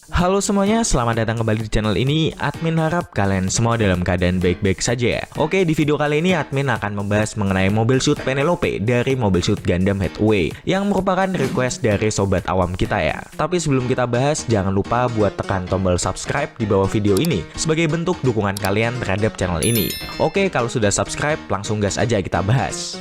Halo semuanya, selamat datang kembali di channel ini. Admin harap kalian semua dalam keadaan baik-baik saja. Oke, di video kali ini admin akan membahas mengenai Mobile Suit Penelope dari Mobile Suit Gundam Headway yang merupakan request dari sobat awam kita ya. Tapi sebelum kita bahas, jangan lupa buat tekan tombol subscribe di bawah video ini sebagai bentuk dukungan kalian terhadap channel ini. Oke, kalau sudah subscribe, langsung gas aja kita bahas.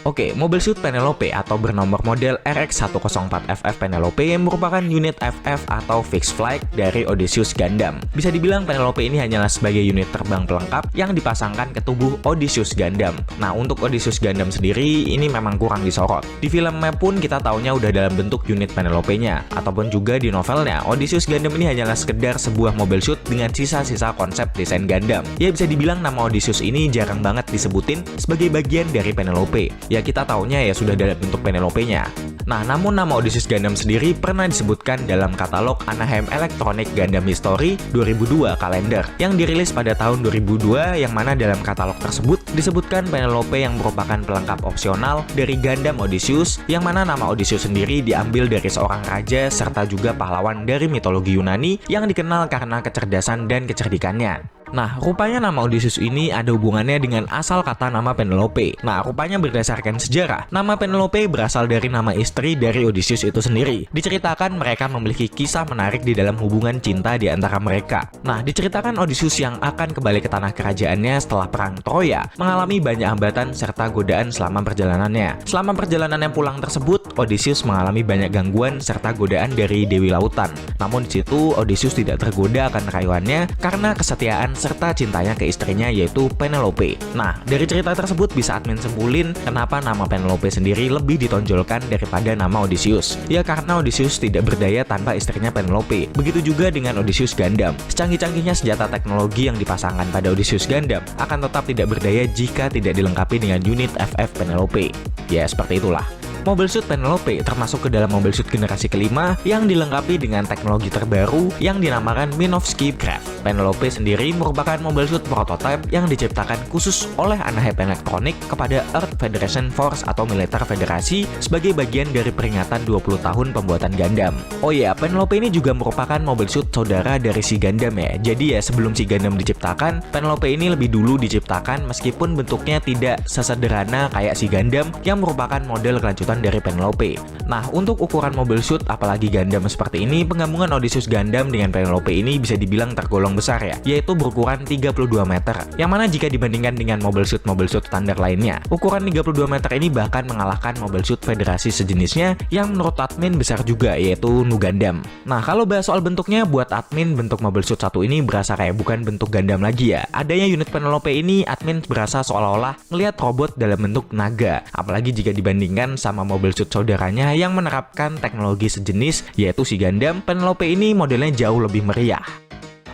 Oke, Mobile Suit Penelope atau bernomor model RX-104FF Penelope merupakan unit FF atau Fixed Flight dari Odysseus Gundam. Bisa dibilang Penelope ini hanyalah sebagai unit terbang pelengkap yang dipasangkan ke tubuh Odysseus Gundam. Nah, untuk Odysseus Gundam sendiri ini memang kurang disorot. Di filmnya pun kita taunya udah dalam bentuk unit Penelope-nya, ataupun juga di novelnya, Odysseus Gundam ini hanyalah sekedar sebuah mobile suit dengan sisa-sisa konsep desain Gundam. Ya bisa dibilang nama Odysseus ini jarang banget disebutin sebagai bagian dari Penelope. Ya kita taunya ya sudah dalam bentuk Penelope-nya. Nah, namun nama Odysseus Gundam sendiri pernah disebutkan dalam katalog Anaheim Electronic Gundam History 2002 kalender yang dirilis pada tahun 2002, yang mana dalam katalog tersebut disebutkan Penelope yang merupakan pelengkap opsional dari Gundam Odysseus, yang mana nama Odysseus sendiri diambil dari seorang raja serta juga pahlawan dari mitologi Yunani yang dikenal karena kecerdasan dan kecerdikannya. Nah, rupanya nama Odysseus ini ada hubungannya dengan asal kata nama Penelope. Nah, rupanya berdasarkan sejarah, nama Penelope berasal dari nama istri dari Odysseus itu sendiri. Diceritakan mereka memiliki kisah menarik di dalam hubungan cinta di antara mereka. Nah, diceritakan Odysseus yang akan kembali ke tanah kerajaannya setelah perang Troya mengalami banyak hambatan serta godaan selama perjalanannya. Selama perjalanannya pulang tersebut, Odysseus mengalami banyak gangguan serta godaan dari Dewi Lautan. Namun di situ Odysseus tidak tergoda akan rayuannya karena kesetiaan serta cintanya ke istrinya yaitu Penelope. Nah, dari cerita tersebut bisa admin simpulin kenapa nama Penelope sendiri lebih ditonjolkan daripada nama Odysseus. Ya karena Odysseus tidak berdaya tanpa istrinya Penelope. Begitu juga dengan Odysseus Gundam. Secanggih-canggihnya senjata teknologi yang dipasangkan pada Odysseus Gundam akan tetap tidak berdaya jika tidak dilengkapi dengan unit FF Penelope. Ya, seperti itulah. Mobile Suit Penelope termasuk ke dalam Mobile Suit generasi kelima yang dilengkapi dengan teknologi terbaru yang dinamakan Minovsky Craft. Penelope sendiri merupakan Mobile Suit prototype yang diciptakan khusus oleh Anaheim Electronic kepada Earth Federation Force atau militer federasi sebagai bagian dari peringatan 20 tahun pembuatan Gundam. Oh ya, Penelope ini juga merupakan Mobile Suit saudara dari si Gundam ya. Jadi ya sebelum si Gundam diciptakan, Penelope ini lebih dulu diciptakan meskipun bentuknya tidak sesederhana kayak si Gundam yang merupakan model kelanjutan dari Penelope. Nah, untuk ukuran Mobile Suit apalagi Gundam seperti ini, penggabungan Odysseus Gundam dengan Penelope ini bisa dibilang tergolong besar ya, yaitu berukuran 32 meter. Yang mana jika dibandingkan dengan Mobile Suit standar lainnya, ukuran 32 meter ini bahkan mengalahkan Mobile Suit federasi sejenisnya yang menurut admin besar juga, yaitu Nu Gundam. Nah, kalau bahas soal bentuknya, buat admin bentuk Mobile Suit 1 ini berasa kayak bukan bentuk Gundam lagi ya. Adanya unit Penelope ini admin berasa seolah-olah ngelihat robot dalam bentuk naga. Apalagi jika dibandingkan sama Mobile Suit saudaranya yang menerapkan teknologi sejenis yaitu si Gundam, Penelope ini modelnya jauh lebih meriah.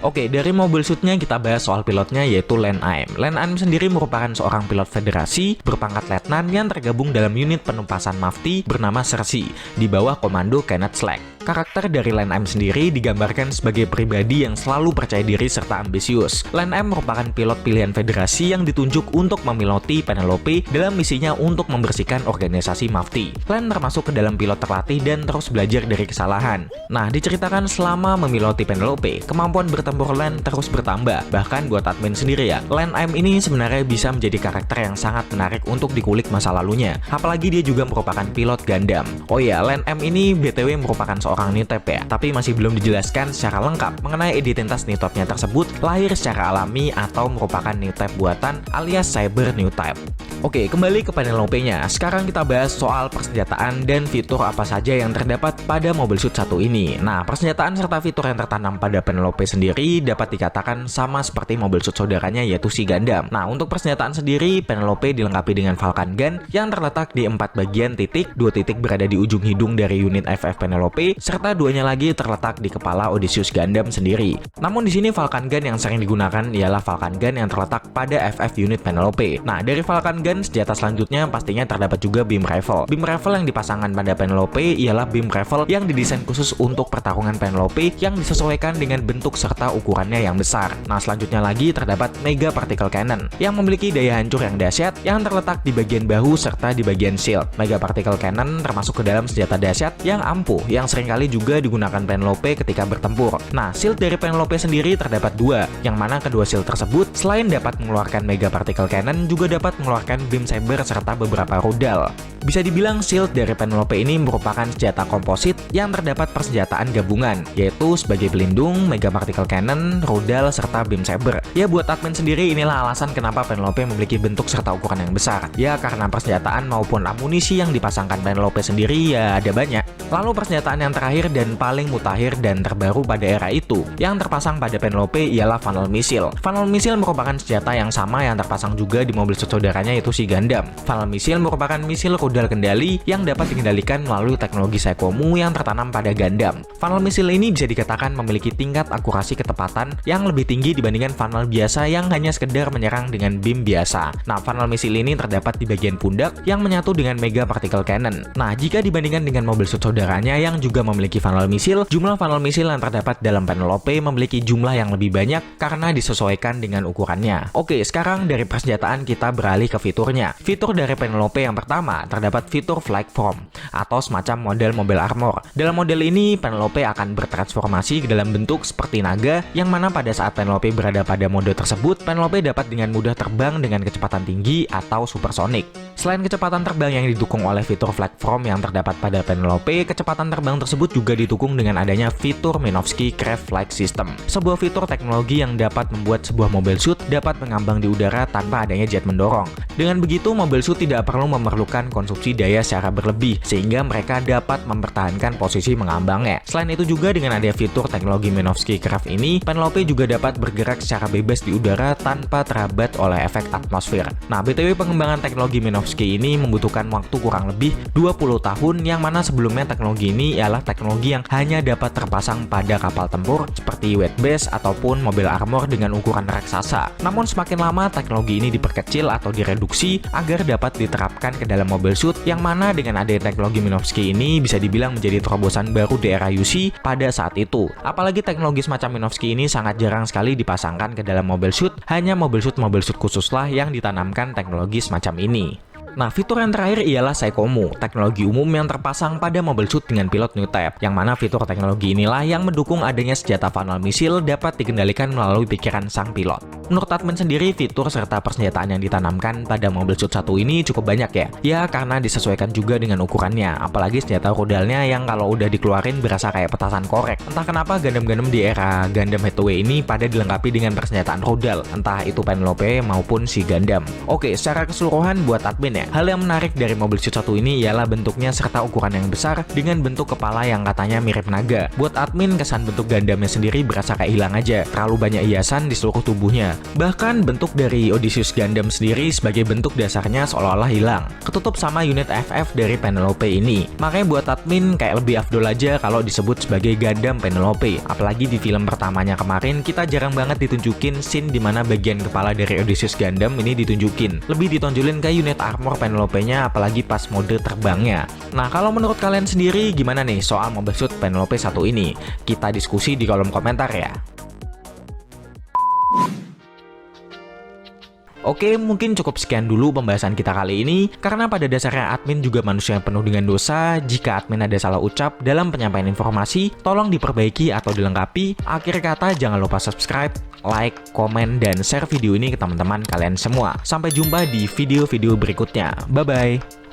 Oke, dari Mobile Suit-nya kita bahas soal pilotnya yaitu Len Aim. Len Aim sendiri merupakan seorang pilot federasi berpangkat letnan yang tergabung dalam unit penumpasan Mafti bernama Sersi di bawah komando Kenneth Slack. Karakter dari Len Aim sendiri digambarkan sebagai pribadi yang selalu percaya diri serta ambisius. Len Aim merupakan pilot pilihan federasi yang ditunjuk untuk memiloti Penelope dalam misinya untuk membersihkan organisasi Mafti. Len termasuk ke dalam pilot terlatih dan terus belajar dari kesalahan. Nah, diceritakan selama memiloti Penelope, kemampuan bertempur Len terus bertambah. Bahkan buat admin sendiri ya, Len Aim ini sebenarnya bisa menjadi karakter yang sangat menarik untuk dikulik masa lalunya. Apalagi dia juga merupakan pilot Gundam. Oh ya, Len Aim ini BTW merupakan seorang new type ya, tapi masih belum dijelaskan secara lengkap mengenai identitas new type-nya tersebut lahir secara alami atau merupakan new type buatan alias cyber new type. Oke, kembali ke Penelope-nya. Sekarang kita bahas soal persenjataan dan fitur apa saja yang terdapat pada Mobile Suit 1 ini. Nah, persenjataan serta fitur yang tertanam pada Penelope sendiri dapat dikatakan sama seperti Mobile Suit saudaranya yaitu si Gundam. Nah, untuk persenjataan sendiri, Penelope dilengkapi dengan Falcon Gun yang terletak di 4 bagian titik, 2 titik berada di ujung hidung dari unit FF Penelope, serta 2-nya lagi terletak di kepala Odysseus Gundam sendiri. Namun di sini Falcon Gun yang sering digunakan ialah Falcon Gun yang terletak pada FF unit Penelope. Nah, dari Falcon Gun senjata selanjutnya pastinya terdapat juga beam rifle. Beam rifle yang dipasangkan pada Penelope ialah beam rifle yang didesain khusus untuk pertarungan Penelope yang disesuaikan dengan bentuk serta ukurannya yang besar. Nah, selanjutnya lagi terdapat Mega Particle Cannon yang memiliki daya hancur yang dahsyat yang terletak di bagian bahu serta di bagian shield. Mega Particle Cannon termasuk ke dalam senjata dahsyat yang ampuh yang sering sekali juga digunakan Penelope ketika bertempur. Nah, shield dari Penelope sendiri terdapat dua, yang mana kedua shield tersebut selain dapat mengeluarkan Mega Particle Cannon juga dapat mengeluarkan Beam Saber serta beberapa rudal. Bisa dibilang shield dari Penelope ini merupakan senjata komposit yang terdapat persenjataan gabungan, yaitu sebagai pelindung, Mega Particle Cannon, rudal, serta Beam Saber. Ya, buat admin sendiri inilah alasan kenapa Penelope memiliki bentuk serta ukuran yang besar. Ya, karena persenjataan maupun amunisi yang dipasangkan Penelope sendiri ya ada banyak. Lalu persenjataan yang terakhir dan paling mutakhir dan terbaru pada era itu yang terpasang pada Penelope ialah Funnel Missile. Funnel Missile merupakan senjata yang sama yang terpasang juga di mobil suit saudaranya yaitu si Gundam. Funnel Missile merupakan misil rudal kendali yang dapat dikendalikan melalui teknologi Seikomu yang tertanam pada Gundam. Funnel Missile ini bisa dikatakan memiliki tingkat akurasi ketepatan yang lebih tinggi dibandingkan funnel biasa yang hanya sekedar menyerang dengan beam biasa. Nah, Funnel Missile ini terdapat di bagian pundak yang menyatu dengan Mega Particle Cannon. Nah, jika dibandingkan dengan mobil suit saudaranya yang juga memiliki Funnel Missile, jumlah Funnel Missile yang terdapat dalam Penelope memiliki jumlah yang lebih banyak karena disesuaikan dengan ukurannya. Oke, sekarang dari persenjataan kita beralih ke fiturnya. Fitur dari Penelope yang pertama terdapat fitur Flight Form atau semacam model mobil armor. Dalam model ini, Penelope akan bertransformasi ke dalam bentuk seperti naga, yang mana pada saat Penelope berada pada mode tersebut, Penelope dapat dengan mudah terbang dengan kecepatan tinggi atau supersonic. Selain kecepatan terbang yang didukung oleh fitur Flight Form yang terdapat pada Penelope, kecepatan terbang tersebut juga didukung dengan adanya fitur Minovsky Craft Flight System, sebuah fitur teknologi yang dapat membuat sebuah mobil suit dapat mengambang di udara tanpa adanya jet mendorong. Dengan begitu, mobil suit tidak perlu memerlukan konsumsi daya secara berlebih, sehingga mereka dapat mempertahankan posisi mengambangnya. Selain itu juga dengan adanya fitur teknologi Minovsky Craft ini, Penelope juga dapat bergerak secara bebas di udara tanpa terhambat oleh efek atmosfer. Nah, BTW pengembangan teknologi Minovsky ini membutuhkan waktu kurang lebih 20 tahun, yang mana sebelumnya teknologi ini ialah teknologi yang hanya dapat terpasang pada kapal tempur seperti wet base ataupun mobil armor dengan ukuran raksasa. Namun semakin lama teknologi ini diperkecil atau direduksi agar dapat diterapkan ke dalam mobil suit, yang mana dengan adanya teknologi Minovsky ini bisa dibilang menjadi terobosan baru di era UC pada saat itu. Apalagi teknologi semacam Minovsky ini sangat jarang sekali dipasangkan ke dalam mobil suit, hanya mobil suit khususlah yang ditanamkan teknologi semacam ini. Nah, fitur yang terakhir ialah Seikomu, teknologi umum yang terpasang pada mobil suit dengan pilot New Type, yang mana fitur teknologi inilah yang mendukung adanya senjata Funnel Missile dapat dikendalikan melalui pikiran sang pilot. Menurut admin sendiri, fitur serta persenjataan yang ditanamkan pada mobil suit satu ini cukup banyak ya. Ya, karena disesuaikan juga dengan ukurannya, apalagi senjata rudalnya yang kalau udah dikeluarin berasa kayak petasan korek. Entah kenapa Gundam-Gundam di era Gundam Hathaway ini pada dilengkapi dengan persenjataan rudal, entah itu Penelope maupun si Gundam. Oke, secara keseluruhan buat admin ya, hal yang menarik dari mobil suit satu ini ialah bentuknya serta ukuran yang besar dengan bentuk kepala yang katanya mirip naga. Buat admin, kesan bentuk Gundamnya sendiri berasa kayak hilang aja, terlalu banyak hiasan di seluruh tubuhnya. Bahkan bentuk dari Odysseus Gundam sendiri sebagai bentuk dasarnya seolah-olah hilang, ketutup sama unit FF dari Penelope ini. Makanya buat admin kayak lebih afdol aja kalau disebut sebagai Gundam Penelope. Apalagi di film pertamanya kemarin kita jarang banget ditunjukin scene dimana bagian kepala dari Odysseus Gundam ini ditunjukin. Lebih ditonjolin ke unit armor Penelope-nya, apalagi pas mode terbangnya. Nah, kalau menurut kalian sendiri gimana nih soal mobil suit Penelope satu ini? Kita diskusi di kolom komentar ya. Oke, mungkin cukup sekian dulu pembahasan kita kali ini, karena pada dasarnya admin juga manusia yang penuh dengan dosa. Jika admin ada salah ucap dalam penyampaian informasi, tolong diperbaiki atau dilengkapi. Akhir kata, jangan lupa subscribe, like, komen, dan share video ini ke teman-teman kalian semua. Sampai jumpa di video-video berikutnya. Bye-bye!